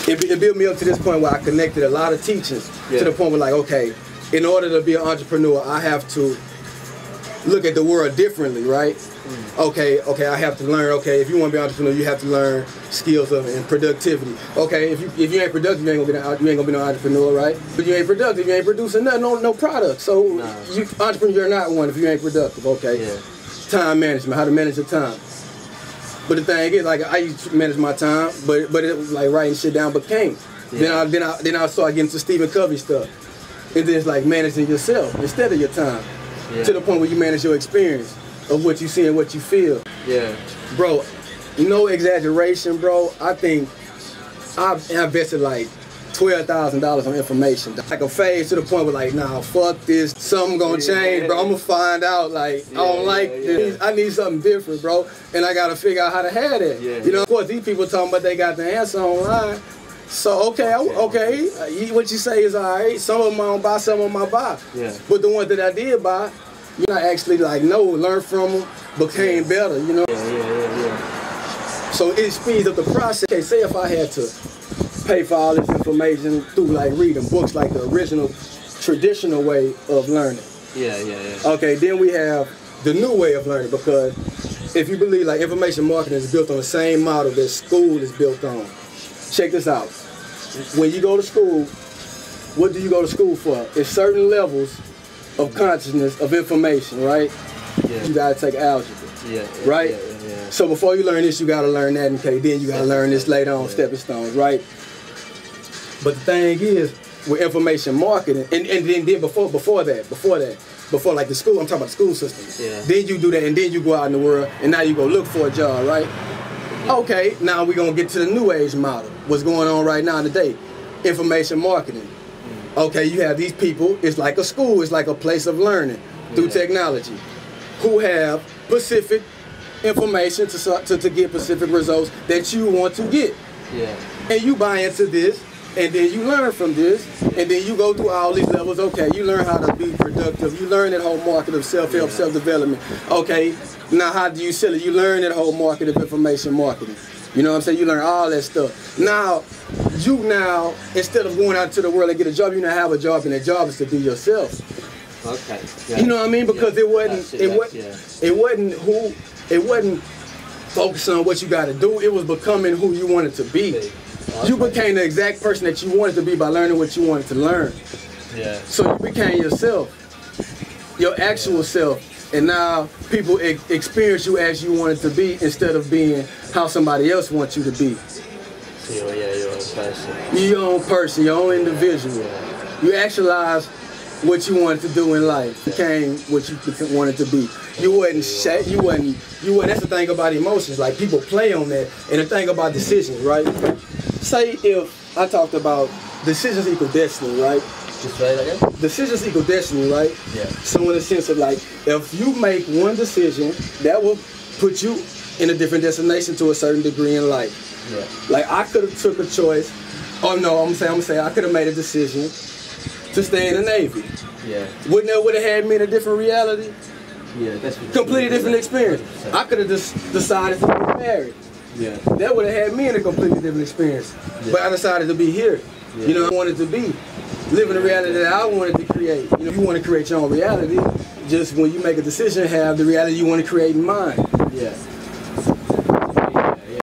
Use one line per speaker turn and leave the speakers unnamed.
it built me up to this point where I connected a lot of teachings to the point where like, okay, in order to be an entrepreneur, I have to look at the world differently, right? Okay, I have to learn, okay, if you want to be an entrepreneur, you have to learn skills and productivity. Okay, if you ain't productive, you ain't gonna be no entrepreneur, right? But you ain't productive, you ain't producing nothing, no product. So you entrepreneur, you're not one if you ain't productive, okay? Yeah. Time management, how to manage your time. But the thing is, like, I used to manage my time, but it was like writing shit down became. Yeah. Then I started getting to Stephen Covey stuff. And then it's like managing yourself instead of your time. Yeah. To the point where you manage your experience of what you see and what you feel. Yeah. Bro, no exaggeration, bro. I think I've invested like $12,000 on information. Like a phase to the point where like, nah, fuck this. Something gonna change, bro. I'm gonna find out, like, I don't like this. I need something different, bro. And I gotta figure out how to have that. You know, of course, these people talking about they got the answer online. So, okay, what you say is all right. Some of them I don't buy, some of them I buy. Yeah. But the ones that I did buy, you know, I actually like learn from them, became better, you know? Yeah. So it speeds up the process. Okay, say if I had to pay for all this information through like reading books like the original, traditional way of learning. Yeah. Okay, then we have the new way of learning, because if you believe like information marketing is built on the same model that school is built on. Check this out. When you go to school, what do you go to school for? It's certain levels of consciousness of information, right? Yeah. You gotta take algebra, right? Yeah. So before you learn this, you gotta learn that, okay? Then you gotta learn this later on, stepping stones, right? But the thing is, with information marketing, and then before like the school, I'm talking about the school system. Yeah. Then you do that, and then you go out in the world, and now you go look for a job, right? Okay, now we're gonna get to the new age model. What's going on right now today? Information marketing. Okay, you have these people, it's like a school, it's like a place of learning through technology, who have specific information to get specific results that you want to get. Yeah. And you buy into this, and then you learn from this, and then you go through all these levels. Okay, you learn how to be productive, you learn that whole market of self-help, self-development. Okay, now how do you sell it? You learn that whole market of information marketing. You know what I'm saying? You learn all that stuff. Now, instead of going out to the world and get a job, you now have a job, and that job is to be yourself. Okay. Yeah. You know what I mean? Because it wasn't focusing on what you got to do. It was becoming who you wanted to be. Okay. You became the exact person that you wanted to be by learning what you wanted to learn. Yeah. So you became yourself, your actual self. And now people experience you as you wanted to be instead of being how somebody else wants you to be. Your own person. Your own person, your own individual. Yeah. You actualize what you wanted to do in life. Became what you wanted to be. You wasn't, that's the thing about emotions. Like, people play on that. And the thing about decisions, right? Say if I talked about decisions equal destiny, right? Just say that again? Decisions equal destiny, right? Yeah. So in the sense of like, if you make one decision, that will put you in a different destination to a certain degree in life. Yeah. Like, I could have took a choice. Oh no, I'm gonna say I could have made a decision to stay in the Navy. Yeah. Wouldn't that would have had me in a different reality? Yeah, that's completely different experience. 100%. I could have just decided to get married. Yeah. That would have had me in a completely different experience. Yeah. But I decided to be here. Yeah. You know, I wanted to be living the reality that I wanted to create. You know, you want to create your own reality. Just when you make a decision, have the reality you want to create in mind. Yeah.